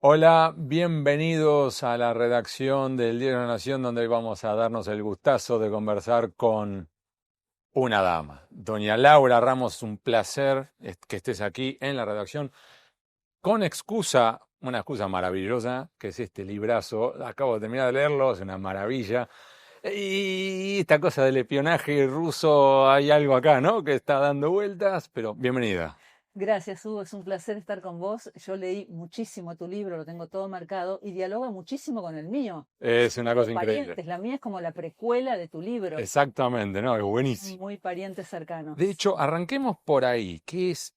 Hola, bienvenidos a la redacción del Diario de la Nación, donde hoy vamos a darnos el gustazo de conversar con una dama. Doña Laura Ramos, un placer que estés aquí en la redacción, con una excusa maravillosa, que es este librazo. Acabo de terminar de leerlo, es una maravilla. Y esta cosa del espionaje ruso, hay algo acá, ¿no? Que está dando vueltas, pero bienvenida. Gracias, Hugo. Es un placer estar con vos. Yo leí muchísimo tu libro, lo tengo todo marcado y dialoga muchísimo con el mío. Es Son una muy cosa increíble. parientes. La mía es como la precuela de tu libro. Exactamente, ¿no? Es Son buenísimo. muy parientes De cercanos. hecho, arranquemos por ahí, que es,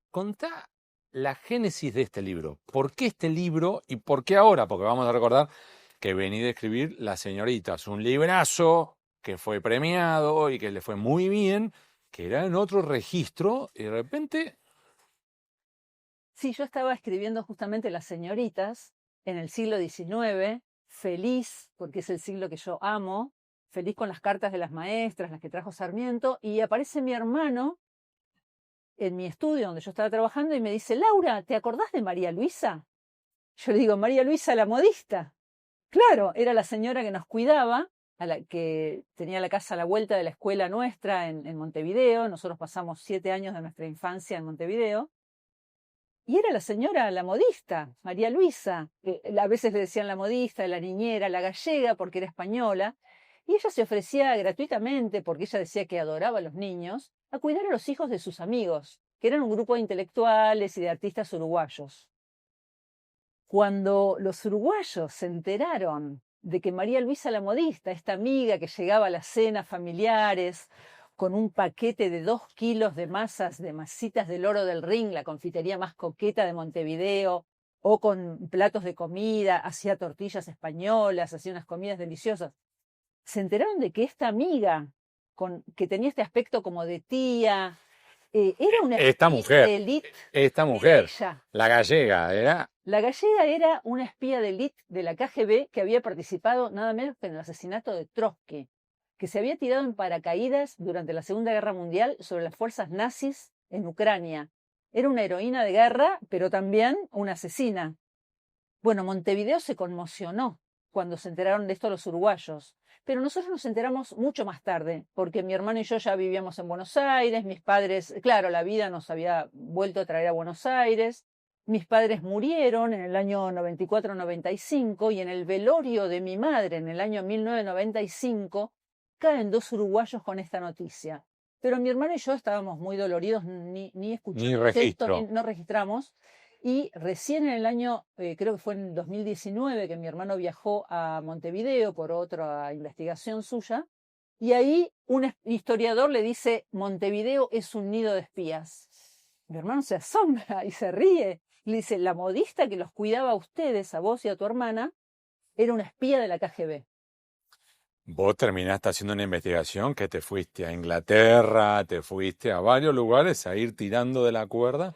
contá la génesis de este libro. ¿Por qué este libro y por qué ahora? Porque vamos a recordar que vení de escribir Las Señoritas, un librazo que fue premiado y que le fue muy bien, que era en otro registro, y de repente, Sí, yo estaba escribiendo justamente Las Señoritas en el siglo XIX, feliz, porque es el siglo que yo amo, feliz con las cartas de las maestras, las que trajo Sarmiento, y aparece mi hermano en mi estudio donde yo estaba trabajando y me dice, Laura, ¿te acordás de María Luisa? Yo le digo, María Luisa la modista. Claro, era la señora que nos cuidaba, a la que tenía la casa a la vuelta de la escuela nuestra en Montevideo. Nosotros pasamos 7 años de nuestra infancia en Montevideo. Y era la señora, la modista, María Luisa. A veces le decían la modista, la niñera, la gallega, porque era española. Y ella se ofrecía gratuitamente, porque ella decía que adoraba a los niños, a cuidar a los hijos de sus amigos, que eran un grupo de intelectuales y de artistas uruguayos. Cuando los uruguayos se enteraron de que María Luisa la modista, esta amiga que llegaba a las cenas familiares con un paquete de 2 kilos de masas, de masitas del Oro del Ring, la confitería más coqueta de Montevideo, o con platos de comida, hacía tortillas españolas, hacía unas comidas deliciosas, se enteraron de que esta amiga, que tenía este aspecto como de tía, era una esta espía mujer, de élite. esta Era mujer, ella. la gallega, era La gallega era una espía de élite de la KGB que había participado nada menos que en el asesinato de Trotsky, que se había tirado en paracaídas durante la Segunda Guerra Mundial sobre las fuerzas nazis en Ucrania. Era una heroína de guerra, pero también una asesina. Bueno, Montevideo se conmocionó cuando se enteraron de esto los uruguayos, pero nosotros nos enteramos mucho más tarde, porque mi hermano y yo ya vivíamos en Buenos Aires, mis padres, claro, la vida nos había vuelto a traer a Buenos Aires, mis padres murieron en el año 94-95 y en el velorio de mi madre en el año 1995 caen 2 uruguayos con esta noticia. Pero mi hermano y yo estábamos muy doloridos, ni ni escuchamos esto, ni registro. no registramos. Y recién en el año, creo que fue en 2019, que mi hermano viajó a Montevideo por otra investigación suya, y ahí un historiador le dice, Montevideo es un nido de espías. Mi hermano se asombra y se ríe. Le dice, la modista que los cuidaba a ustedes, a vos y a tu hermana, era una espía de la KGB. Vos terminaste haciendo una investigación que te fuiste a Inglaterra, te fuiste a varios lugares a ir tirando de la cuerda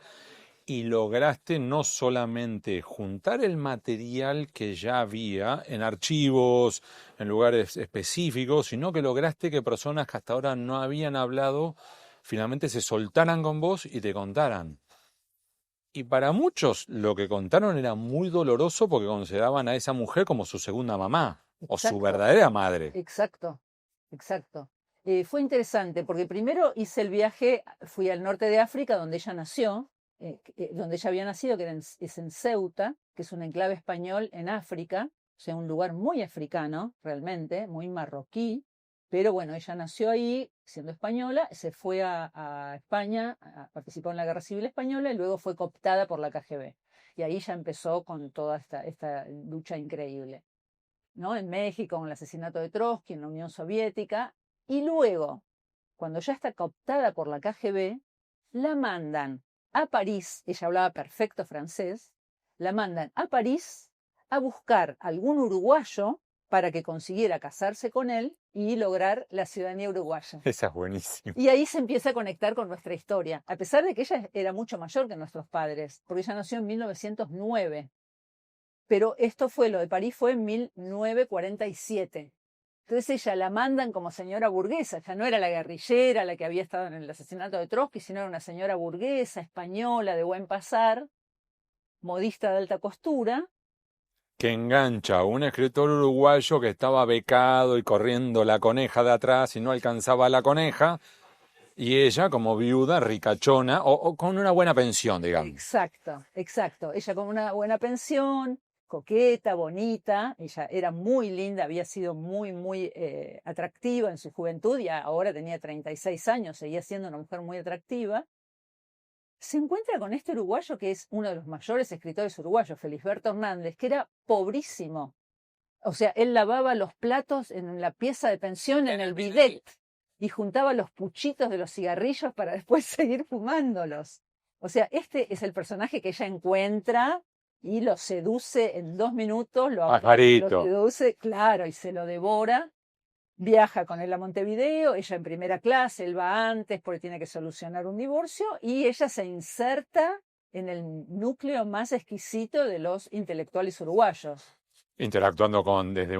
y lograste no solamente juntar el material que ya había en archivos, en lugares específicos, sino que lograste que personas que hasta ahora no habían hablado finalmente se soltaran con vos y te contaran. Y para muchos lo que contaron era muy doloroso porque consideraban a esa mujer como su segunda mamá o su Exacto, verdadera madre. exacto, exacto. Fue interesante porque primero hice el viaje, fui al norte de África donde ella nació, donde ella había nacido, que es en Ceuta, que es un enclave español en África, o sea, un lugar muy africano, realmente, muy marroquí, pero bueno, ella nació ahí, siendo española, se fue a España, participó en la Guerra Civil Española y luego fue cooptada por la KGB. Y ahí ya empezó con toda esta lucha increíble, ¿no? En México, con el asesinato de Trotsky, en la Unión Soviética, y luego, cuando ya está cooptada por la KGB, la mandan a París, ella hablaba perfecto francés, la mandan a París a buscar algún uruguayo para que consiguiera casarse con él y lograr la ciudadanía uruguaya. Esa es buenísima. Y ahí se empieza a conectar con nuestra historia, a pesar de que ella era mucho mayor que nuestros padres, porque ella nació en 1909. Pero esto fue, lo de París fue en 1947. Entonces ella la mandan como señora burguesa, ya no era la guerrillera la que había estado en el asesinato de Trotsky, sino era una señora burguesa, española, de buen pasar, modista de alta costura. Que engancha a un escritor uruguayo que estaba becado y corriendo la coneja de atrás y no alcanzaba a la coneja, y ella como viuda, ricachona, o con una buena pensión, digamos. Exacto, exacto. Ella con una buena pensión, coqueta, bonita, ella era muy linda, había sido muy atractiva en su juventud y ahora tenía 36 años, seguía siendo una mujer muy atractiva. Se encuentra con este uruguayo que es uno de los mayores escritores uruguayos, Felisberto Hernández, que era pobrísimo. O sea, él lavaba los platos en la pieza de pensión, en el bidet, y juntaba los puchitos de los cigarrillos para después seguir fumándolos. O sea, este es el personaje que ella encuentra y lo seduce en 2 minutos, lo Pajarito. seduce, claro, y se lo devora. Viaja con él a Montevideo, ella en primera clase, él va antes porque tiene que solucionar un divorcio, y ella se inserta en el núcleo más exquisito de los intelectuales uruguayos. Interactuando con desde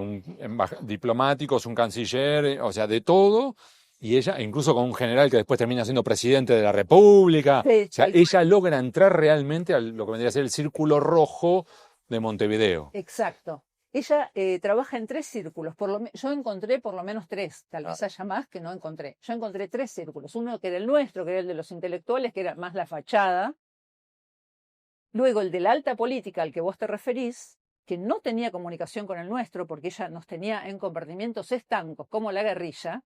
diplomáticos, un canciller, o sea, de todo, y ella, incluso con un general que después termina siendo presidente de la República. Sí, O sea, ella logra entrar realmente a lo que vendría a ser el círculo rojo de Montevideo. exacto. Ella trabaja en 3 círculos. Yo encontré por lo menos 3, tal vez haya más que no encontré. Yo encontré 3 círculos. Uno que era el nuestro, que era el de los intelectuales, que era más la fachada. Luego el de la alta política al que vos te referís, que no tenía comunicación con el nuestro, porque ella nos tenía en compartimientos estancos, como la guerrilla.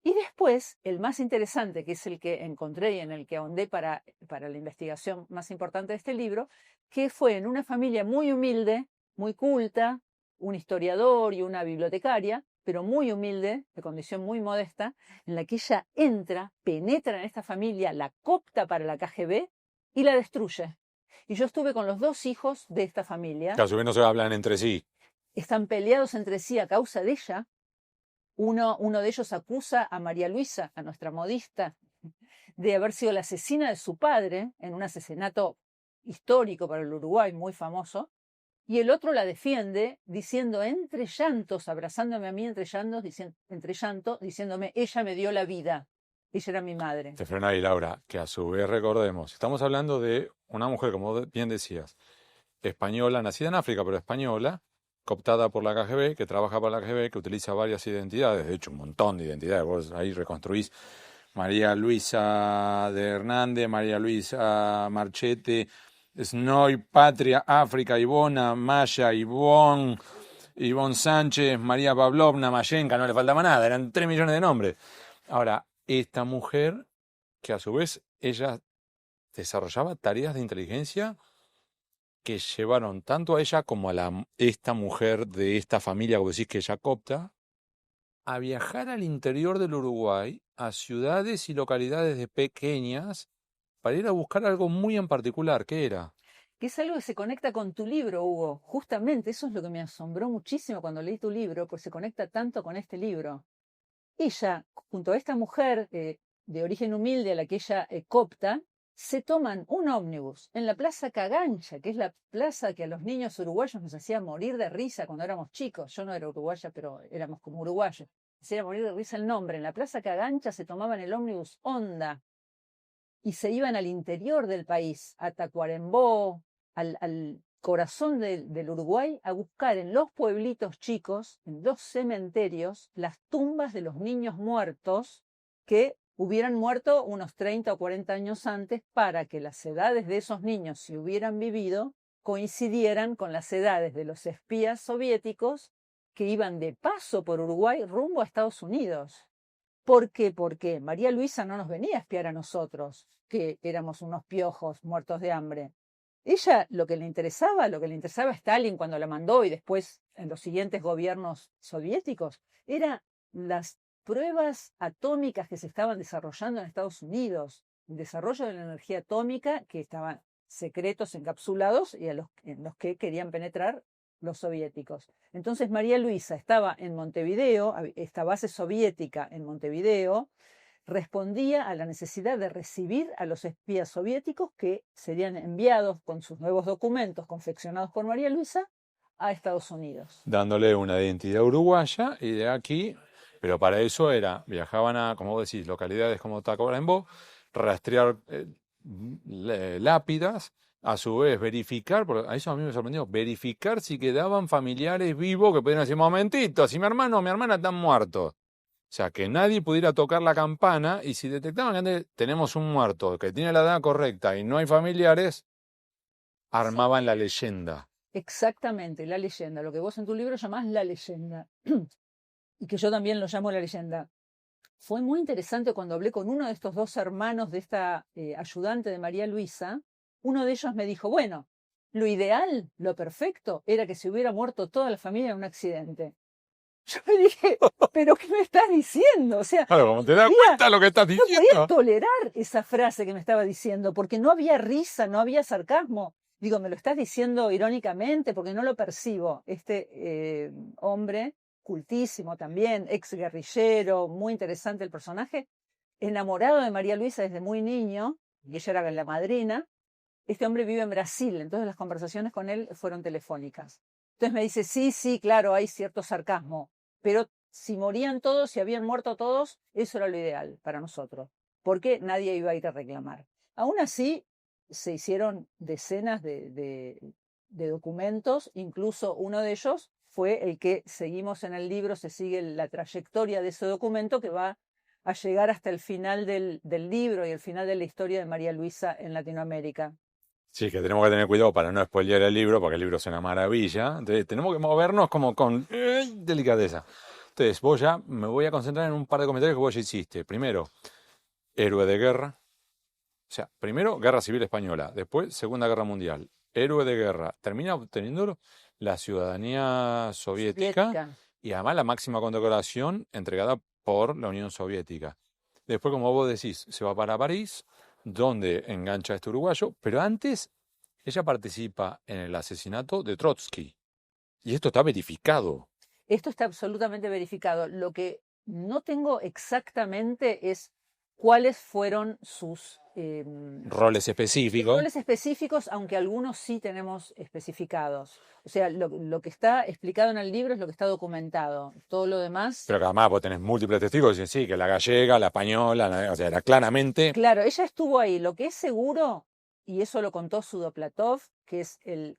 Y después, el más interesante, que es el que encontré y en el que ahondé para la investigación más importante de este libro, que fue en una familia muy humilde, muy culta, un historiador y una bibliotecaria, pero muy humilde, de condición muy modesta, en la que ella entra, penetra en esta familia, la coopta para la KGB y la destruye. Y yo estuve con los 2 hijos de esta familia. Que a su vez no se hablan entre sí. Están peleados entre sí a causa de ella. Uno de ellos acusa a María Luisa, a nuestra modista, de haber sido la asesina de su padre en un asesinato histórico para el Uruguay, muy famoso, y el otro la defiende diciendo entre llantos, abrazándome a mí entre llantos, diciéndome, ella me dio la vida, ella era mi madre. Te frena ahí, Laura, que a su vez recordemos, estamos hablando de una mujer, como bien decías, española, nacida en África, pero española, cooptada por la KGB, que trabaja para la KGB, que utiliza varias identidades, de hecho un montón de identidades, vos ahí reconstruís María Luisa de Hernández, María Luisa Marchete, Snoy, Patria, África, Ivona, Maya, Ivonne Sánchez, María Pavlovna, Mayenka, no le faltaba nada, eran 3 millones de nombres. Ahora, esta mujer, que a su vez ella desarrollaba tareas de inteligencia que llevaron tanto a ella como a esta mujer de esta familia, como decís que ella copta, a viajar al interior del Uruguay, a ciudades y localidades pequeñas, para ir a buscar algo muy en particular. ¿Qué era? Que es algo que se conecta con tu libro, Hugo. Justamente eso es lo que me asombró muchísimo cuando leí tu libro, pues se conecta tanto con este libro. Ella, junto a esta mujer de origen humilde a la que ella copta, se toman un ómnibus en la Plaza Cagancha, que es la plaza que a los niños uruguayos nos hacía morir de risa cuando éramos chicos. Yo no era uruguaya, pero éramos como uruguayos. Hacía morir de risa el nombre. En la Plaza Cagancha se tomaban el ómnibus Honda y se iban al interior del país, a Tacuarembó, al corazón del Uruguay, a buscar en los pueblitos chicos, en los cementerios, las tumbas de los niños muertos que hubieran muerto unos 30 o 40 años antes, para que las edades de esos niños, si hubieran vivido, coincidieran con las edades de los espías soviéticos que iban de paso por Uruguay rumbo a Estados Unidos. ¿Por qué? Porque María Luisa no nos venía a espiar a nosotros, que éramos unos piojos muertos de hambre. Ella lo que le interesaba a Stalin cuando la mandó y después en los siguientes gobiernos soviéticos, era las pruebas atómicas que se estaban desarrollando en Estados Unidos, el desarrollo de la energía atómica, que estaban secretos encapsulados y en los que querían penetrar los soviéticos. Entonces María Luisa estaba en Montevideo, esta base soviética en Montevideo, respondía a la necesidad de recibir a los espías soviéticos que serían enviados con sus nuevos documentos confeccionados por María Luisa a Estados Unidos. Dándole una identidad uruguaya y de aquí, pero para eso viajaban a, como vos decís, localidades como Tacuarembó, rastrear lápidas, a su vez verificar, porque a eso a mí me sorprendió, verificar si quedaban familiares vivos que pudieran decir, momentito, si mi hermano o mi hermana están muertos. O sea, que nadie pudiera tocar la campana y si detectaban que tenemos un muerto que tiene la edad correcta y no hay familiares, Sí, armaban la leyenda. exactamente, la leyenda, lo que vos en tu libro llamás la leyenda, y que yo también lo llamo la leyenda. Fue muy interesante cuando hablé con uno de estos dos hermanos de esta ayudante de María Luisa. Uno de ellos me dijo, bueno, lo ideal, lo perfecto, era que se hubiera muerto toda la familia en un accidente. Yo me dije, ¿pero qué me estás diciendo? O sea, Claro, como te das podía- cuenta lo que estás no podía diciendo. tolerar esa frase que me estaba diciendo, porque no había risa, no había sarcasmo. Digo, me lo estás diciendo irónicamente porque no lo percibo. Este hombre, cultísimo también, ex guerrillero, muy interesante el personaje, enamorado de María Luisa desde muy niño, y ella era la madrina. Este hombre vive en Brasil, entonces las conversaciones con él fueron telefónicas. Entonces me dice, sí, sí, claro, hay cierto sarcasmo, pero si morían todos, si habían muerto todos, eso era lo ideal para nosotros, porque nadie iba a ir a reclamar. Aún así, se hicieron decenas de documentos, incluso uno de ellos fue el que seguimos en el libro, se sigue la trayectoria de ese documento que va a llegar hasta el final del libro y el final de la historia de María Luisa en Latinoamérica. Sí, que tenemos que tener cuidado para no spoilear el libro, porque el libro es una maravilla. Entonces, tenemos que movernos como con delicadeza. Entonces, me voy a concentrar en un par de comentarios que vos ya hiciste. Primero, héroe de guerra. O sea, primero, Guerra Civil Española. Después, Segunda Guerra Mundial. Héroe de guerra. Termina obteniendo la ciudadanía soviética Soviética. y además la máxima condecoración entregada por la Unión Soviética. Después, como vos decís, se va para París, donde engancha a este uruguayo, pero antes ella participa en el asesinato de Trotsky. Y esto está verificado. Esto está absolutamente verificado. Lo que no tengo exactamente es cuáles fueron sus Roles específicos. roles específicos, aunque algunos sí tenemos especificados. O sea, lo que está explicado en el libro es lo que está documentado. Todo lo demás. Pero que además vos tenés múltiples testigos y dicen, sí, que la gallega, la española, o sea, era claramente. Claro, ella estuvo ahí. Lo que es seguro, y eso lo contó Sudoplatov, que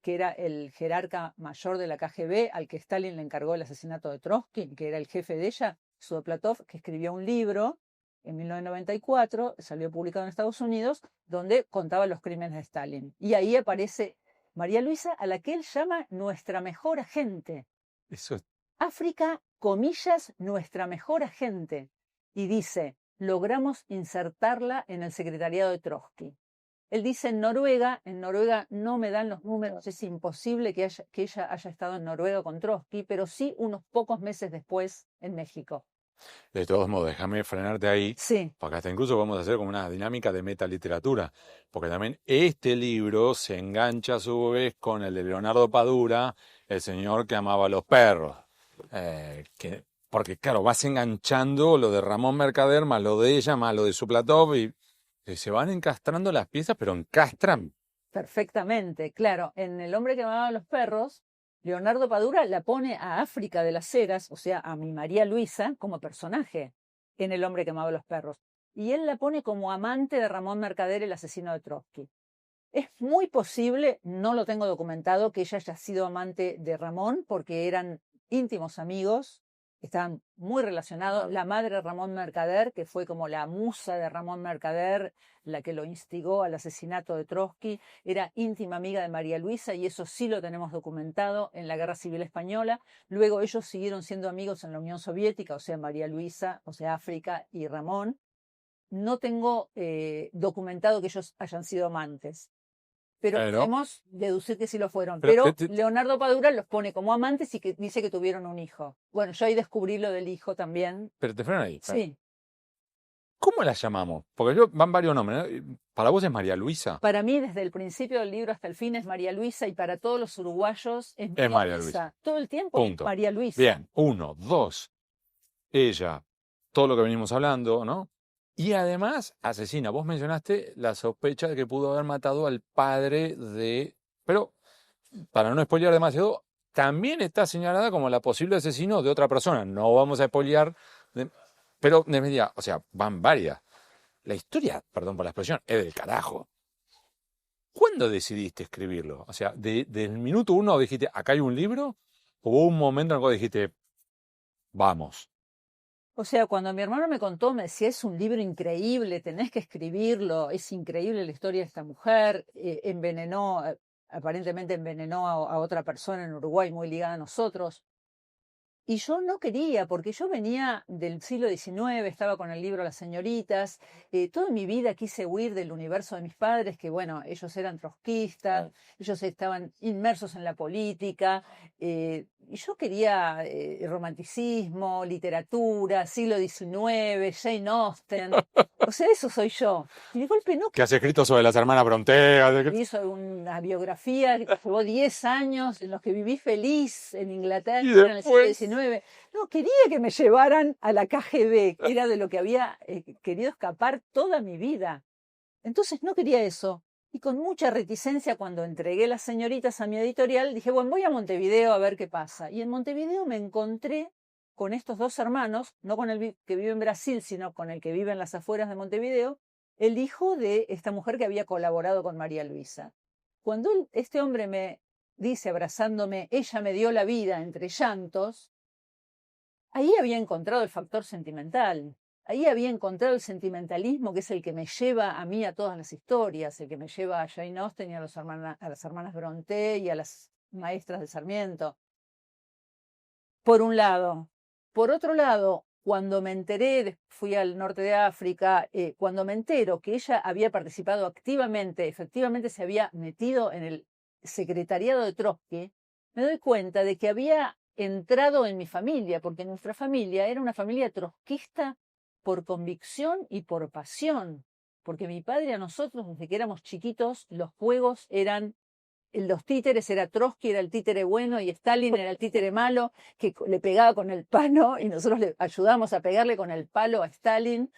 era el jerarca mayor de la KGB, al que Stalin le encargó el asesinato de Trotsky, que era el jefe de ella, Sudoplatov, que escribió un libro en 1994, salió publicado en Estados Unidos, donde contaba los crímenes de Stalin. Y ahí aparece María Luisa, a la que él llama nuestra mejor agente. Eso es. África, comillas, nuestra mejor agente. Y dice, logramos insertarla en el secretariado de Trotsky. Él dice en Noruega no me dan los números, es imposible que ella haya estado en Noruega con Trotsky, pero sí unos pocos meses después en México. De todos modos, déjame frenarte ahí, Sí, porque hasta incluso podemos hacer como una dinámica de metaliteratura, porque también este libro se engancha a su vez con el de Leonardo Padura, el señor que amaba a los perros. Porque claro, vas enganchando lo de Ramón Mercader, más lo de ella, más lo de Suplatov, y se van encastrando las piezas, pero encastran. perfectamente, claro. En El hombre que amaba a los perros, Leonardo Padura la pone a África de las Heras, o sea, a mi María Luisa, como personaje en El hombre que amaba a los perros. Y él la pone como amante de Ramón Mercader, el asesino de Trotsky. Es muy posible, no lo tengo documentado, que ella haya sido amante de Ramón, porque eran íntimos amigos, estaban muy relacionados. La madre de Ramón Mercader, que fue como la musa de Ramón Mercader, la que lo instigó al asesinato de Trotsky, era íntima amiga de María Luisa, y eso sí lo tenemos documentado en la Guerra Civil Española. Luego ellos siguieron siendo amigos en la Unión Soviética, o sea, María Luisa, o sea, África y Ramón. No tengo documentado que ellos hayan sido amantes, pero Pero, podemos deducir que sí lo fueron. pero Pero Leonardo Padura los pone como amantes y que dice que tuvieron un hijo. Bueno, yo ahí descubrí lo del hijo también. te freno ahí. Sí, ¿Cómo la llamamos? Porque van varios nombres, ¿no? Para vos es María Luisa. para mí desde el principio del libro hasta el fin es María Luisa, y para todos los uruguayos es Es María María Luisa. Luisa. Todo el tiempo es Punto. María Luisa. Bien, uno, dos. Ella, todo lo que venimos hablando, ¿no? Y además asesina. Vos mencionaste la sospecha de que pudo haber matado al padre de. Pero, para no spoilear demasiado, también está señalada como la posible asesino de otra persona. No vamos a spoilear, pero de media, o sea, van varias. La historia, perdón por la expresión, es del carajo. ¿Cuándo decidiste escribirlo? O sea, desde el minuto uno dijiste, acá hay un libro, o hubo un momento en el que dijiste, vamos. O sea, cuando mi hermano me contó, me decía, es un libro increíble, tenés que escribirlo, es increíble la historia de esta mujer, aparentemente envenenó a otra persona en Uruguay muy ligada a nosotros. Y yo no quería, porque yo venía del siglo XIX, estaba con el libro Las señoritas, toda mi vida quise huir del universo de mis padres, que bueno, ellos eran trotskistas, ellos estaban inmersos en la política, y yo quería romanticismo, literatura, siglo XIX, Jane Austen, o sea, eso soy yo. Y de golpe no ¿Qué has escrito sobre las hermanas Brontë? hizo una biografía que llevó 10 años en los que viví feliz en Inglaterra Y en el siglo después, XIX. No, quería que me llevaran a la KGB, que era de lo que había querido escapar toda mi vida. Entonces no quería eso. Y con mucha reticencia, cuando entregué Las señoritas a mi editorial, dije, bueno, voy a Montevideo a ver qué pasa. Y en Montevideo me encontré con estos dos hermanos, no con el que vive en Brasil, sino con el que vive en las afueras de Montevideo, el hijo de esta mujer que había colaborado con María Luisa. Cuando este hombre me dice, abrazándome, ella me dio la vida entre llantos, ahí había encontrado el factor sentimental. Ahí había encontrado el sentimentalismo, que es el que me lleva a mí a todas las historias, el que me lleva a Jane Austen y a las hermanas Brontë y a las maestras de Sarmiento. Por un lado. Por otro lado, cuando me enteré, fui al norte de África, cuando me entero que ella había participado activamente, efectivamente se había metido en el secretariado de Trotsky, me doy cuenta de que había entrado en mi familia, porque nuestra familia era una familia trotskista por convicción y por pasión, porque mi padre a nosotros, desde que éramos chiquitos, los juegos eran los títeres, era Trotsky, era el títere bueno, y Stalin era el títere malo, que le pegaba con el palo, y nosotros le ayudamos a pegarle con el palo a Stalin.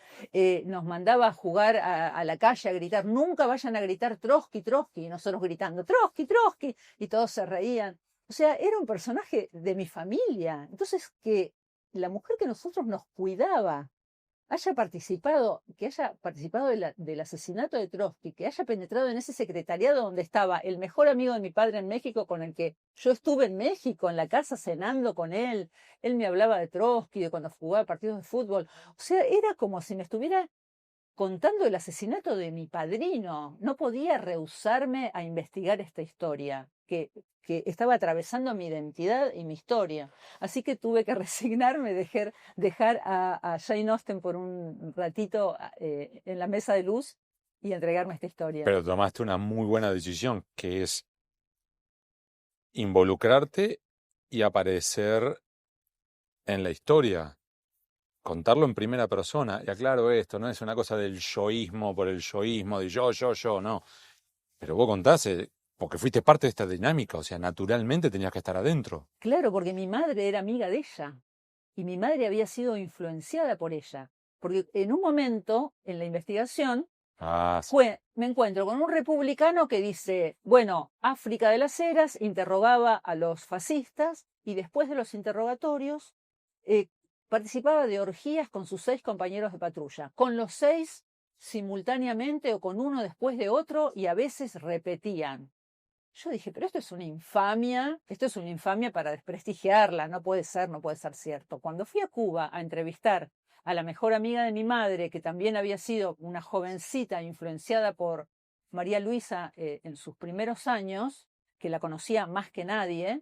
Nos mandaba a jugar a la calle, a gritar, nunca vayan a gritar Trotsky, Trotsky, y nosotros gritando, Trotsky, Trotsky, y todos se reían. O sea, era un personaje de mi familia. Entonces, que la mujer que nosotros nos cuidaba que haya participado del asesinato de Trotsky, que haya penetrado en ese secretariado donde estaba el mejor amigo de mi padre en México, con el que yo estuve en México, en la casa cenando con él me hablaba de Trotsky, de cuando jugaba partidos de fútbol, o sea, era como si me estuviera contando el asesinato de mi padrino. No podía rehusarme a investigar esta historia, que estaba atravesando mi identidad y mi historia. Así que tuve que resignarme, dejar a Jane Austen por un ratito en la mesa de luz y entregarme esta historia. pero tomaste una muy buena decisión, que es involucrarte y aparecer en la historia, contarlo en primera persona. Y aclaro esto, no es una cosa del yoísmo por el yoísmo, de yo, no. Pero vos contás, porque fuiste parte de esta dinámica, o sea, naturalmente tenías que estar adentro. Claro, porque mi madre era amiga de ella y mi madre había sido influenciada por ella. Porque en un momento, en la investigación, Ah, sí. me encuentro con un republicano que dice, bueno, África de las Heras interrogaba a los fascistas y después de los interrogatorios eh, participaba de orgías con sus 6 compañeros de patrulla, con los 6 simultáneamente o con uno después de otro y a veces repetían. Yo dije, pero esto es una infamia para desprestigiarla, no puede ser, no puede ser cierto. Cuando fui a Cuba a entrevistar a la mejor amiga de mi madre, que también había sido una jovencita influenciada por María Luisa en sus primeros años, que la conocía más que nadie,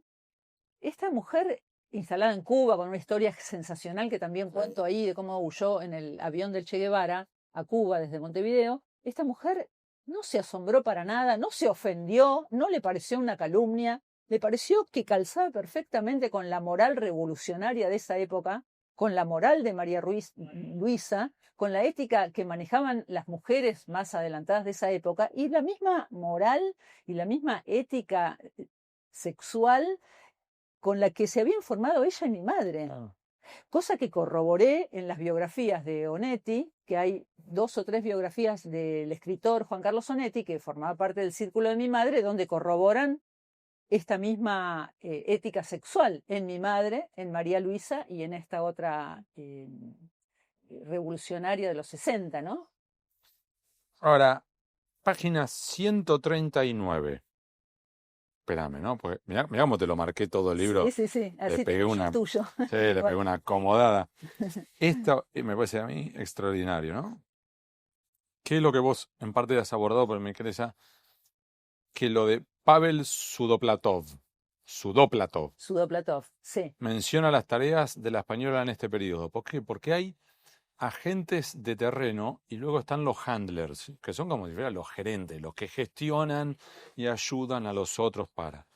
esta mujer instalada en Cuba con una historia sensacional que también cuento ahí de cómo huyó en el avión del Che Guevara a Cuba desde Montevideo, esta mujer no se asombró para nada, no se ofendió, no le pareció una calumnia, le pareció que calzaba perfectamente con la moral revolucionaria de esa época, con la moral de María Luisa, con la ética que manejaban las mujeres más adelantadas de esa época y la misma moral y la misma ética sexual con la que se había informado ella y mi madre. Claro. Cosa que corroboré en las biografías de Onetti, que hay 2 o 3 biografías del escritor Juan Carlos Onetti, que formaba parte del círculo de mi madre, donde corroboran esta misma ética sexual en mi madre, en María Luisa y en esta otra revolucionaria de los 60, ¿no? Ahora, página 139. Espérame, ¿no? Pues mirá cómo te lo marqué todo el libro. Sí. Le Así pegué tuyo, tuyo. sí, le pegué Bueno, una acomodada. Esto me parece a mí extraordinario, ¿no? ¿Qué es lo que vos en parte has abordado, pero me interesa que lo de Pavel Sudoplatov, Sudoplatov, sí. menciona las tareas de la española en este periodo? ¿Por qué? Porque hay agentes de terreno y luego están los handlers, que son como si fueran los gerentes, los que gestionan y ayudan a los otros para.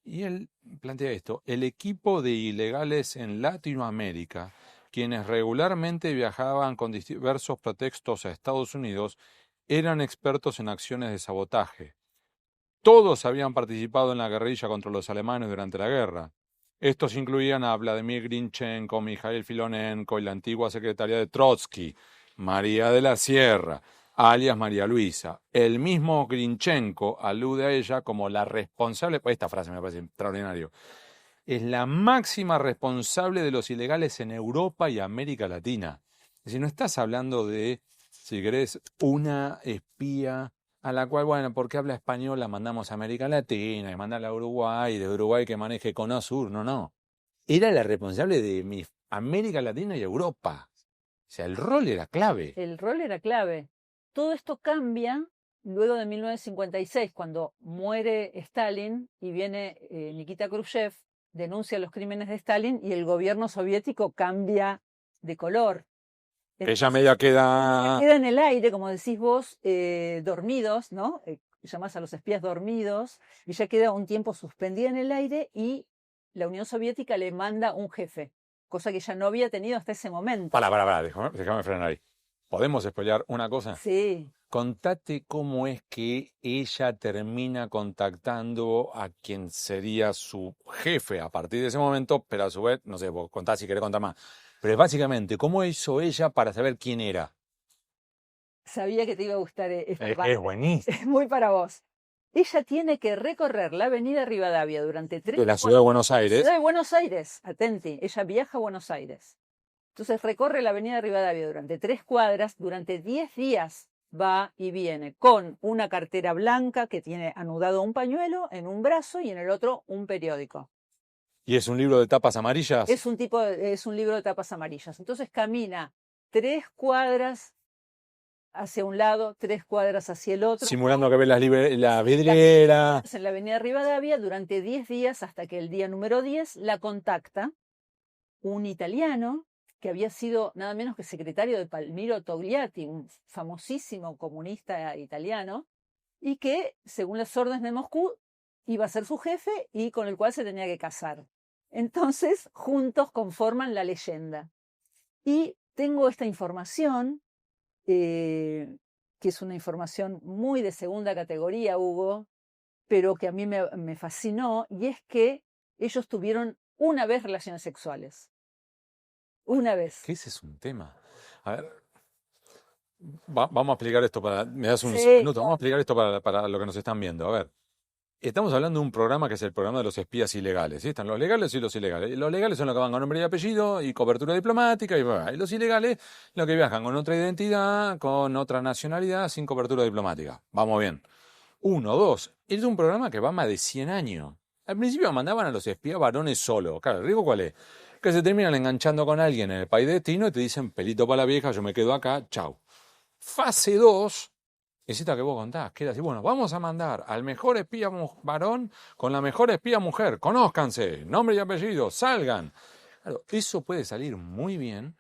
Y él plantea esto: el equipo de ilegales en Latinoamérica, quienes regularmente viajaban con diversos pretextos a Estados Unidos, eran expertos en acciones de sabotaje. Todos habían participado en la guerrilla contra los alemanes durante la guerra. Estos incluían a Vladimir Grinchenko, Mikhail Filonenko y la antigua secretaria de Trotsky, María de la Sierra, alias María Luisa. El mismo Grinchenko alude a ella como la responsable, esta frase me parece extraordinario, es la máxima responsable de los ilegales en Europa y América Latina. Es decir, no estás hablando de, si querés, una espía a la cual, bueno, porque habla español la mandamos a América Latina y mandala a Uruguay, de Uruguay que maneje Cono Sur. No. Era la responsable de América Latina y Europa. O sea, el rol era clave. El rol era clave. Todo esto cambia luego de 1956, cuando muere Stalin y viene Nikita Khrushchev, denuncia los crímenes de Stalin y el gobierno soviético cambia de color. Ella media queda... Queda en el aire, como decís vos, dormidos, ¿no? Llamás a los espías dormidos, y ya queda un tiempo suspendida en el aire y la Unión Soviética le manda un jefe, cosa que ya no había tenido hasta ese momento. Pará, déjame frenar ahí. ¿Podemos spoilear una cosa? Sí. Contate cómo es que ella termina contactando a quien sería su jefe a partir de ese momento, pero a su vez, no sé, vos contás si querés contar más. Pero básicamente, ¿cómo hizo ella para saber quién era? Sabía que te iba a gustar esta parte. Es buenísimo. Es muy para vos. Ella tiene que recorrer la avenida Rivadavia durante De la ciudad de Buenos Aires. Ciudad de Buenos Aires, atenti, ella viaja a Buenos Aires. Entonces recorre la avenida Rivadavia durante 3 cuadras, durante 10 días va y viene con una cartera blanca que tiene anudado un pañuelo en un brazo y en el otro un periódico. ¿Y es un libro de tapas amarillas? Es un libro de tapas amarillas. Entonces camina 3 cuadras hacia un lado, 3 cuadras hacia el otro. Simulando que ve la vidriera. En la avenida Rivadavia durante 10 días hasta que el día número 10 la contacta un italiano que había sido nada menos que secretario de Palmiro Togliatti, un famosísimo comunista italiano, y que, según las órdenes de Moscú, iba a ser su jefe y con el cual se tenía que casar. Entonces, juntos conforman la leyenda. Y tengo esta información, que es una información muy de segunda categoría, Hugo, pero que a mí me fascinó, y es que ellos tuvieron una vez relaciones sexuales. Una vez. Que ese es un tema. A ver, vamos a explicar esto para... Me das un Sí, minuto, vamos a explicar esto para lo que nos están viendo. A ver, estamos hablando de un programa que es el programa de los espías ilegales. ¿Sí? Están los legales y los ilegales. Y los legales son los que van con nombre y apellido y cobertura diplomática. Y los ilegales, los que viajan con otra identidad, con otra nacionalidad, sin cobertura diplomática. Vamos bien. 1, 2. Es un programa que va más de 100 años. Al principio mandaban a los espías varones solos. Claro, ¿el riesgo cuál es? Que se terminan enganchando con alguien en el país de destino y te dicen, pelito para la vieja, yo me quedo acá, chau. Fase 2 es esta que vos contás, que era así, bueno, vamos a mandar al mejor espía varón con la mejor espía mujer, conózcanse, nombre y apellido, salgan. Claro, eso puede salir muy bien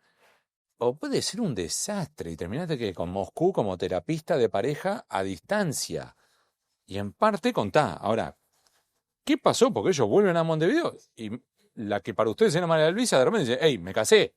o puede ser un desastre y terminaste que con Moscú como terapista de pareja a distancia. Y en parte contá. Ahora, ¿qué pasó? Porque ellos vuelven a Montevideo y la que para ustedes era María Luisa de repente dice, hey, me casé.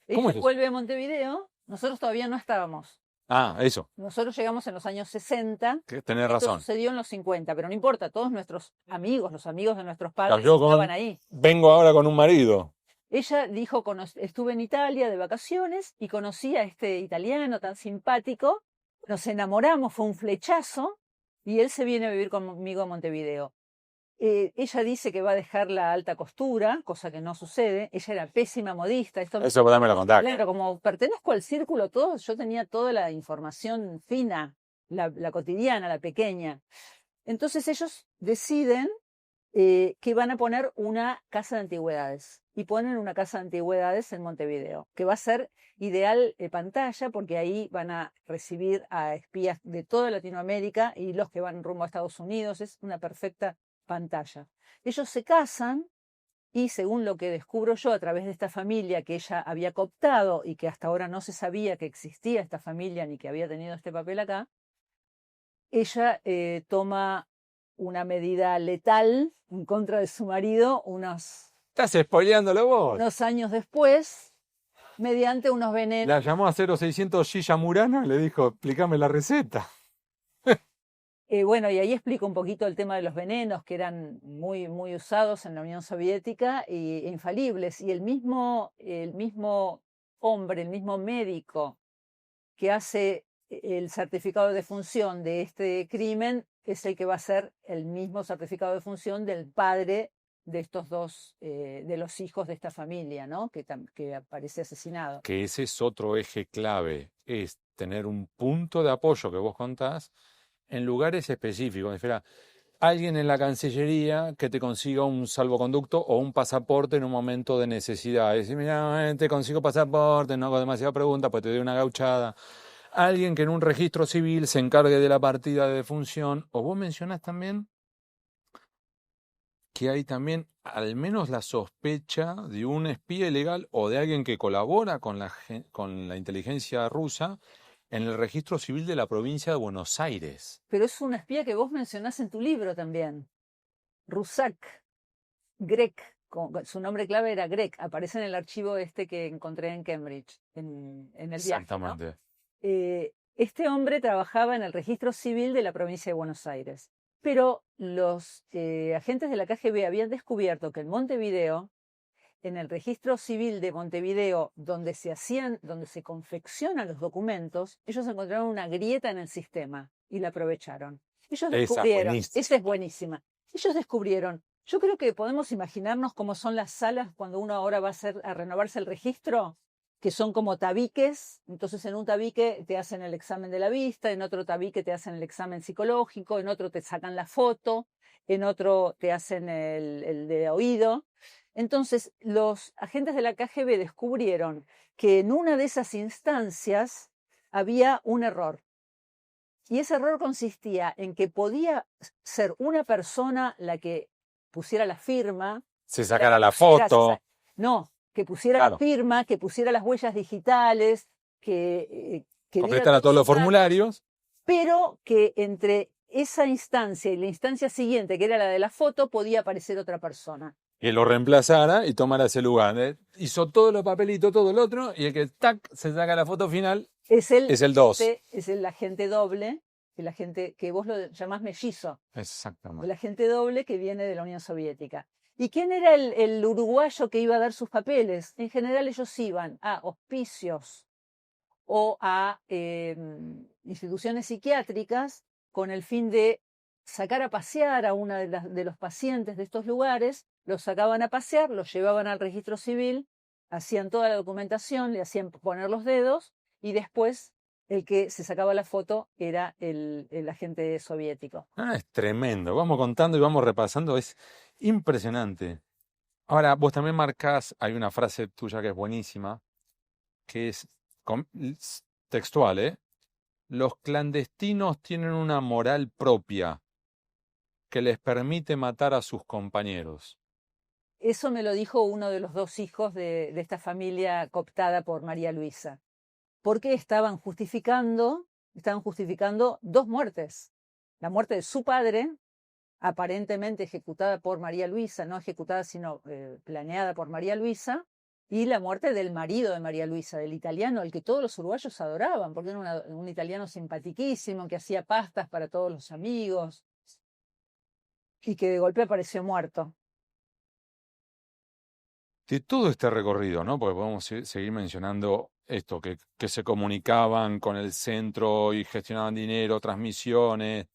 ¿Cómo ella es eso? vuelve a Montevideo, nosotros todavía no estábamos. Ah, eso, Nosotros llegamos en los años 60, tenés esto razón. sucedió en los 50, pero no importa, todos nuestros amigos, los amigos de nuestros Claro, padres yo estaban ahí. vengo ahora con un marido. Ella dijo, estuve en Italia de vacaciones y conocí a este italiano tan simpático, nos enamoramos, fue un flechazo, y él se viene a vivir conmigo a Montevideo. Ella dice que va a dejar la alta costura, cosa que no sucede. Ella era pésima modista. Eso dámelo a contar. Claro, como pertenezco al círculo todo, yo tenía toda la información fina. la cotidiana, la pequeña. Entonces ellos deciden que van a poner una casa de antigüedades y ponen una casa de antigüedades en Montevideo, que va a ser ideal pantalla porque ahí van a recibir a espías de toda Latinoamérica y los que van rumbo a Estados Unidos. Es una perfecta pantalla. Ellos se casan y según lo que descubro yo a través de esta familia que ella había cooptado y que hasta ahora no se sabía que existía esta familia ni que había tenido este papel acá, ella toma una medida letal en contra de su marido Estás spoileándolo vos. unos años después, mediante unos venenos. La llamó a 0600 Gilla Murano y le dijo, explícame la receta. Bueno, y ahí explico un poquito el tema de los venenos que eran muy, muy usados en la Unión Soviética e infalibles. Y el mismo hombre, el mismo médico que hace el certificado de defunción de este crimen es el que va a ser el mismo certificado de defunción del padre de estos dos, de los hijos de esta familia, ¿no? Que aparece asesinado. Que ese es otro eje clave, es tener un punto de apoyo que vos contás en lugares específicos. Espera, alguien en la Cancillería que te consiga un salvoconducto o un pasaporte en un momento de necesidad. Decir, mira, te consigo pasaporte, no hago demasiada pregunta, pues te doy una gauchada. Alguien que en un registro civil se encargue de la partida de defunción. O vos mencionás también que hay también al menos la sospecha de un espía ilegal o de alguien que colabora con la inteligencia rusa en el registro civil de la provincia de Buenos Aires. Pero es una espía que vos mencionás en tu libro también. Rusak, Grek, su nombre clave era Grek, aparece en el archivo este que encontré en Cambridge, en el viaje, ¿no? Exactamente. Este hombre trabajaba en el registro civil de la provincia de Buenos Aires, pero los agentes de la KGB habían descubierto que en Montevideo, en el registro civil de Montevideo, donde se confeccionan los documentos, ellos encontraron una grieta en el sistema y la aprovecharon. Ellos descubrieron, esa es buenísima. Ellos descubrieron, yo creo que podemos imaginarnos cómo son las salas cuando uno ahora va a renovarse el registro, que son como tabiques. Entonces en un tabique te hacen el examen de la vista, en otro tabique te hacen el examen psicológico, en otro te sacan la foto, en otro te hacen el de oído. Entonces los agentes de la KGB descubrieron que en una de esas instancias había un error. Y ese error consistía en que podía ser una persona la que pusiera la firma. Se sacara la foto. No, que pusiera la firma, que pusiera las huellas digitales, que completara todos los formularios. Pero que entre esa instancia y la instancia siguiente, que era la de la foto, podía aparecer otra persona. Que lo reemplazara y tomara ese lugar. Hizo todos los papelitos, todo el otro, y el que se saca la foto final es el 2. Es el agente doble, el agente que vos lo llamás mellizo. Exactamente. El agente doble que viene de la Unión Soviética. ¿Y quién era el uruguayo que iba a dar sus papeles? En general ellos iban a hospicios o a instituciones psiquiátricas con el fin de sacar a pasear a una de los pacientes de estos lugares, los sacaban a pasear, los llevaban al registro civil, hacían toda la documentación, le hacían poner los dedos y después el que se sacaba la foto era el agente soviético. Es tremendo. Vamos contando y vamos repasando. Es impresionante. Ahora, vos también marcás, hay una frase tuya que es buenísima, que es textual, ¿eh? Los clandestinos tienen una moral propia que les permite matar a sus compañeros. Eso me lo dijo uno de los dos hijos de esta familia cooptada por María Luisa. Porque estaban justificando dos muertes. La muerte de su padre, aparentemente ejecutada por María Luisa, no ejecutada sino planeada por María Luisa, y la muerte del marido de María Luisa, del italiano, al que todos los uruguayos adoraban, porque era un italiano simpatiquísimo, que hacía pastas para todos los amigos, y que de golpe apareció muerto. De todo este recorrido, ¿no? Porque podemos seguir mencionando esto, que se comunicaban con el centro y gestionaban dinero, transmisiones,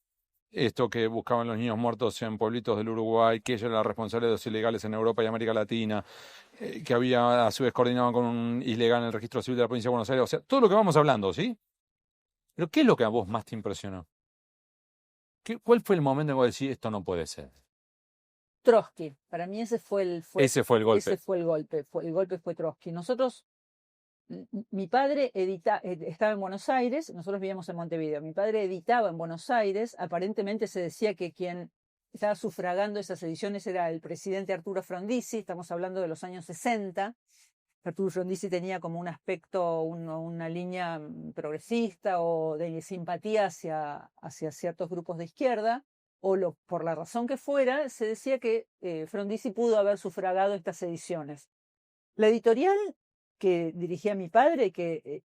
esto que buscaban los niños muertos en pueblitos del Uruguay, que ella era la responsable de los ilegales en Europa y América Latina, que había a su vez coordinado con un ilegal en el registro civil de la provincia de Buenos Aires, o sea, todo lo que vamos hablando, ¿sí? Pero ¿qué es lo que a vos más te impresionó? ¿Cuál fue el momento en que vos decís, esto no puede ser? Trotsky, para mí ese fue Ese fue el ese golpe. fue el golpe, el golpe fue Trotsky. Nosotros, mi padre estaba en Buenos Aires, nosotros vivíamos en Montevideo, mi padre editaba en Buenos Aires, aparentemente se decía que quien estaba sufragando esas ediciones era el presidente Arturo Frondizi, estamos hablando de los años 60. Arturo Frondizi tenía como un aspecto, una línea progresista o de simpatía hacia ciertos grupos de izquierda, por la razón que fuera, se decía que Frondizi pudo haber sufragado estas ediciones. La editorial que dirigía mi padre, que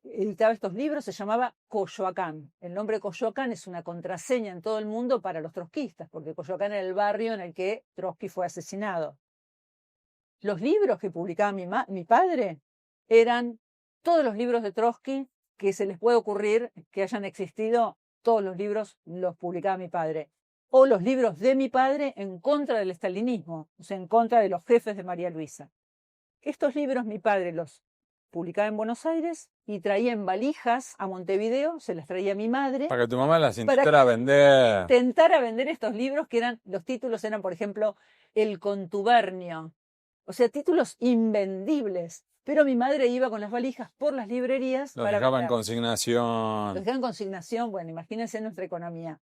editaba estos libros, se llamaba Coyoacán. El nombre Coyoacán es una contraseña en todo el mundo para los trotskistas, porque Coyoacán era el barrio en el que Trotsky fue asesinado. Los libros que publicaba mi padre eran todos los libros de Trotsky que se les puede ocurrir que hayan existido, todos los libros los publicaba mi padre. O los libros de mi padre en contra del estalinismo, o sea, en contra de los jefes de María Luisa. Estos libros mi padre los publicaba en Buenos Aires y traía en valijas a Montevideo, se las traía a mi madre. Para que tu mamá las para intentara vender. Intentara vender estos libros que los títulos eran, por ejemplo, El Contubernio. O sea, títulos invendibles. Pero mi madre iba con las valijas por las librerías Los para dejaba en venderlos. consignación. Los dejaba en consignación, bueno, imagínense nuestra economía.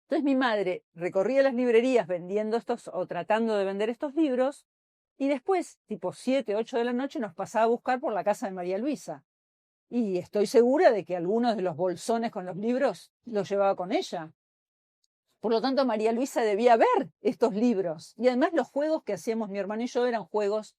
Entonces mi madre recorría las librerías vendiendo estos o tratando de vender estos libros y después, tipo 7, 8 de la noche, nos pasaba a buscar por la casa de María Luisa. Y estoy segura de que algunos de los bolsones con los libros los llevaba con ella. Por lo tanto, María Luisa debía ver estos libros. Y además los juegos que hacíamos mi hermano y yo eran juegos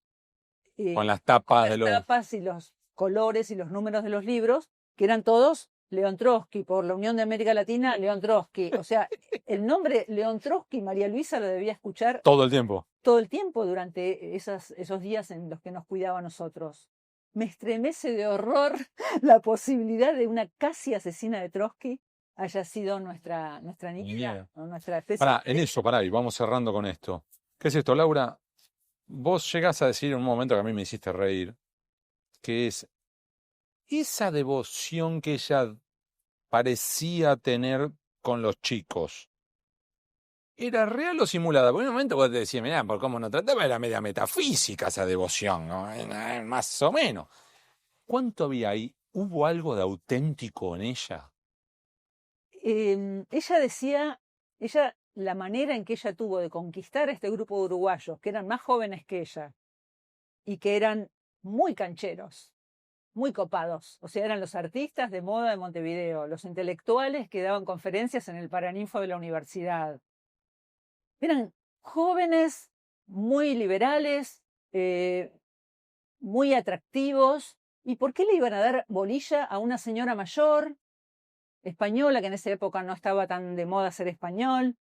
con las tapas de los... tapas y los colores y los números de los libros, que eran todos León Trotsky, por la Unión de América Latina, León Trotsky. O sea, el nombre León Trotsky, María Luisa lo debía escuchar todo el tiempo. Todo el tiempo durante esos días en los que nos cuidaba a nosotros. Me estremece de horror la posibilidad de una casi asesina de Trotsky haya sido nuestra niña, o nuestra especie. Pará, y vamos cerrando con esto. ¿Qué es esto, Laura? Vos llegás a decir en un momento que a mí me hiciste reír, que es esa devoción que ella parecía tener con los chicos. ¿Era real o simulada? Porque en un momento vos te decías, mirá, por cómo nos trataba, era media metafísica esa devoción, ¿no? Más o menos. ¿Cuánto había ahí? ¿Hubo algo de auténtico en ella? Ella decía, la manera en que ella tuvo de conquistar a este grupo de uruguayos, que eran más jóvenes que ella, y que eran muy cancheros, muy copados. O sea, eran los artistas de moda de Montevideo, los intelectuales que daban conferencias en el Paraninfo de la universidad. Eran jóvenes, muy liberales, muy atractivos. ¿Y por qué le iban a dar bolilla a una señora mayor, española, que en esa época no estaba tan de moda ser español?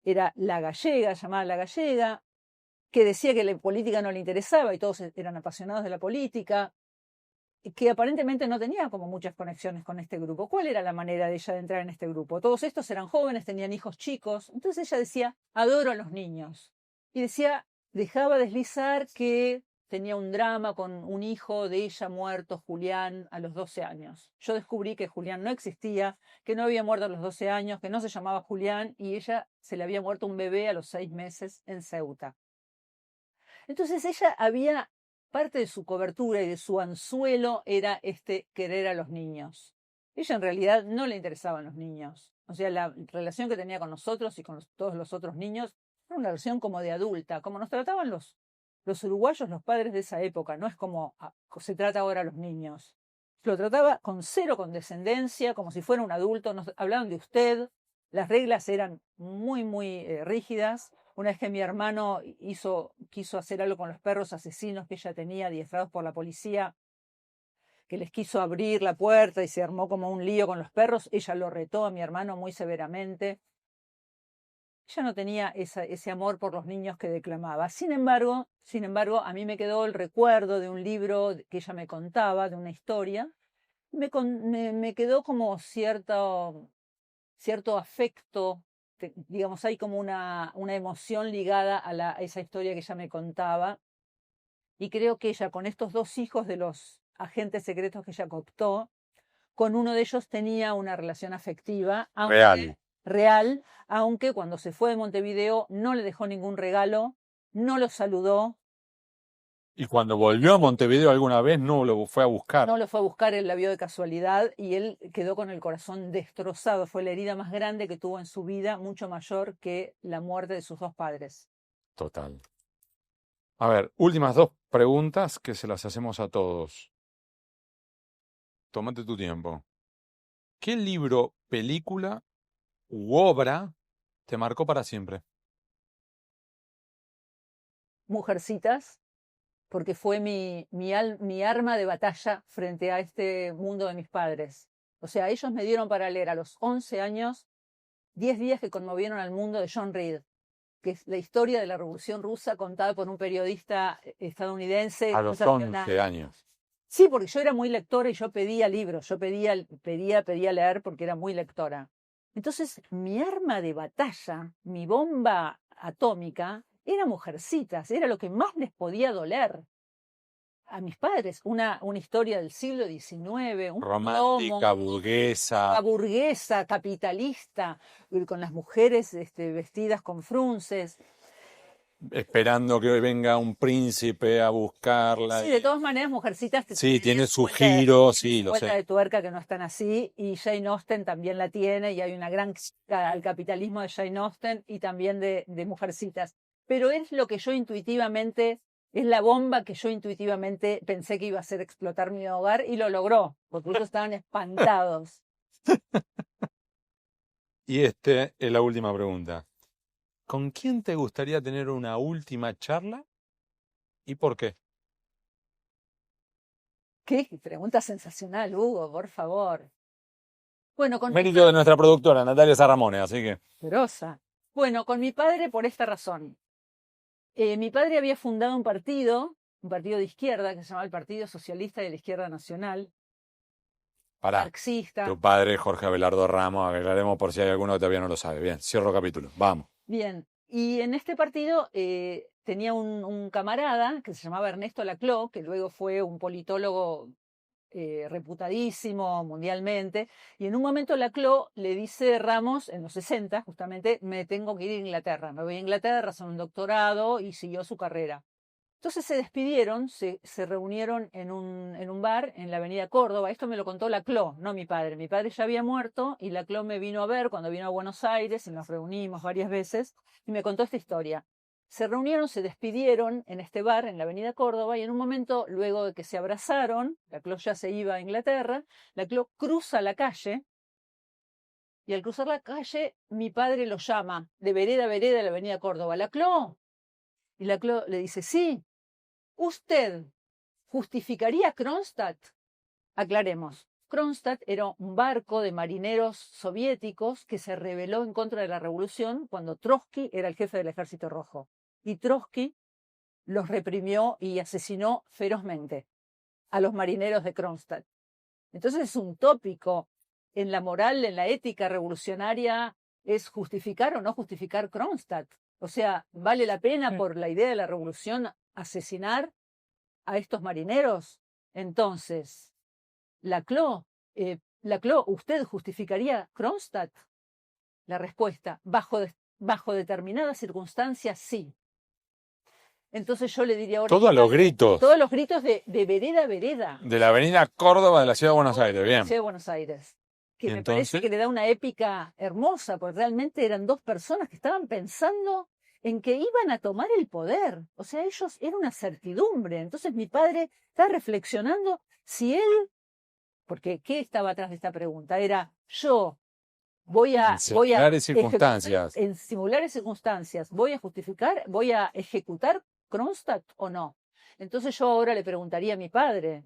Era la gallega, llamada la gallega, que decía que la política no le interesaba y todos eran apasionados de la política, que aparentemente no tenía como muchas conexiones con este grupo. ¿Cuál era la manera de ella de entrar en este grupo? Todos estos eran jóvenes, tenían hijos chicos. Entonces ella decía, adoro a los niños. Y dejaba deslizar que tenía un drama con un hijo de ella muerto, Julián, a los 12 años. Yo descubrí que Julián no existía, que no había muerto a los 12 años, que no se llamaba Julián, y ella se le había muerto un bebé a los 6 meses en Ceuta. Entonces parte de su cobertura y de su anzuelo era querer a los niños. Ella en realidad no le interesaban los niños. O sea, la relación que tenía con nosotros y con todos los otros niños era una relación como de adulta, como nos trataban los uruguayos, los padres de esa época. No es como se trata ahora a los niños. Lo trataba con cero condescendencia, como si fuera un adulto. Nos hablaban de usted. Las reglas eran muy, muy rígidas. Una vez que mi hermano quiso hacer algo con los perros asesinos que ella tenía, adiestrados por la policía, que les quiso abrir la puerta y se armó como un lío con los perros, ella lo retó a mi hermano muy severamente. Ella no tenía ese amor por los niños que declamaba. Sin embargo, a mí me quedó el recuerdo de un libro que ella me contaba, de una historia. Me quedó como cierto afecto, digamos, hay como una emoción ligada a esa historia que ella me contaba. Y creo que ella, con estos 2 hijos de los agentes secretos que ella cooptó, Con uno de ellos tenía una relación afectiva, Real. aunque cuando se fue de Montevideo no le dejó ningún regalo, no lo saludó, Y cuando volvió a Montevideo alguna vez no lo fue a buscar. no lo fue a buscar, él la vio de casualidad y él quedó con el corazón destrozado. Fue la herida más grande que tuvo en su vida, mucho mayor que la muerte de sus dos padres. Total. A ver, últimas dos preguntas que se las hacemos a todos. Tómate tu tiempo. ¿Qué libro, película u obra te marcó para siempre? Mujercitas, porque fue mi arma de batalla frente a este mundo de mis padres. O sea, ellos me dieron para leer a los 11 años 10 días que conmovieron al mundo de John Reed, que es la historia de la Revolución Rusa contada por un periodista estadounidense. A los 11 años. Sí, porque yo era muy lectora y yo pedía libros, yo pedía leer porque era muy lectora. Entonces, mi arma de batalla, mi bomba atómica, era Mujercitas, era lo que más les podía doler a mis padres. Una historia del siglo XIX, un Romántica, la burguesa. burguesa, capitalista, con las mujeres vestidas con frunces. Esperando que venga un príncipe a buscarla. Sí, de todas maneras, Mujercitas Sí, tiene su giro, sí, lo vuelta sé. de tuerca que no están así, y Jane Austen también la tiene, y hay una gran crítica al capitalismo de Jane Austen y también de Mujercitas. Pero es lo que yo intuitivamente, es la bomba que yo intuitivamente pensé que iba a hacer explotar mi hogar, y lo logró, porque ellos estaban espantados. Y es la última pregunta. ¿Con quién te gustaría tener una última charla y por qué? Qué pregunta sensacional, Hugo, por favor. Bueno, con Mérito de nuestra productora, Natalia Sarramone, así que. Grosa. Bueno, con mi padre por esta razón. Mi padre había fundado un partido de izquierda que se llamaba el Partido Socialista de la Izquierda Nacional, Pará. marxista. Tu padre, Jorge Abelardo Ramos, aclaremos por si hay alguno que todavía no lo sabe. Bien, cierro capítulo. Vamos. Bien, y en este partido tenía un camarada que se llamaba Ernesto Laclau, que luego fue un politólogo reputadísimo mundialmente, y en un momento Laclau le dice a Ramos, en los 60 justamente, me tengo que ir a Inglaterra, me voy a Inglaterra, hacer un doctorado, y siguió su carrera. Entonces se despidieron, se reunieron en un bar en la avenida Córdoba. Esto me lo contó Laclau, no mi padre. Mi padre ya había muerto y Laclau me vino a ver cuando vino a Buenos Aires y nos reunimos varias veces y me contó esta historia. Se reunieron, se despidieron en este bar en la avenida Córdoba y en un momento, luego de que se abrazaron, Laclau ya se iba a Inglaterra, Laclau cruza la calle y al cruzar la calle mi padre lo llama de vereda a vereda de la avenida Córdoba. Laclau. Y Laclau le dice, sí. ¿Usted justificaría Kronstadt? Aclaremos. Kronstadt era un barco de marineros soviéticos que se rebeló en contra de la revolución cuando Trotsky era el jefe del Ejército Rojo. Y Trotsky los reprimió y asesinó ferozmente a los marineros de Kronstadt. Entonces es un tópico en la moral, en la ética revolucionaria, es justificar o no justificar Kronstadt. O sea, ¿vale la pena por la idea de la revolución asesinar a estos marineros? Entonces, Laclau, ¿usted justificaría Kronstadt? La respuesta, bajo determinadas circunstancias, sí. Entonces yo le diría ahora... Todo a los gritos. Todos los gritos de vereda a vereda. De la avenida Córdoba de la Ciudad de Buenos Aires, bien. Ciudad de Buenos Aires. Que me entonces? parece que le da una épica hermosa, porque realmente eran dos personas que estaban pensando en que iban a tomar el poder. O sea, ellos era una certidumbre. Entonces mi padre está reflexionando si él, porque ¿qué estaba atrás de esta pregunta? Era yo En similares circunstancias. En similares circunstancias, voy a ejecutar Kronstadt o no. Entonces yo ahora le preguntaría a mi padre,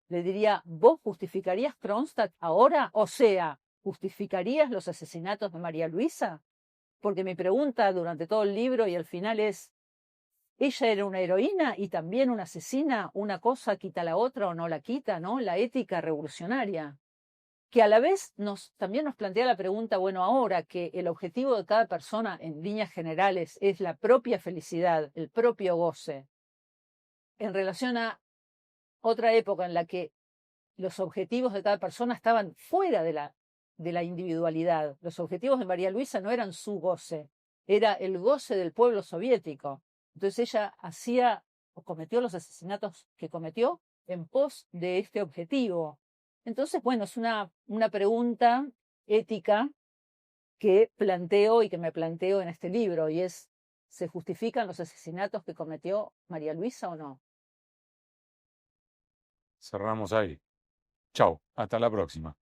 le diría, ¿vos justificarías Kronstadt ahora? O sea, ¿justificarías los asesinatos de María Luisa? Porque mi pregunta durante todo el libro y al final es, ¿ella era una heroína y también una asesina? ¿Una cosa quita la otra o no la quita? ¿No? La ética revolucionaria. Que a la vez también nos plantea la pregunta, bueno, ahora que el objetivo de cada persona en líneas generales es la propia felicidad, el propio goce, en relación a otra época en la que los objetivos de cada persona estaban fuera de la individualidad. Los objetivos de María Luisa no eran su goce, era el goce del pueblo soviético. Entonces ella hacía o cometió los asesinatos que cometió en pos de este objetivo. Entonces, bueno, es una pregunta ética que planteo y que me planteo en este libro, y es, ¿se justifican los asesinatos que cometió María Luisa o no? Cerramos ahí. Chau, hasta la próxima.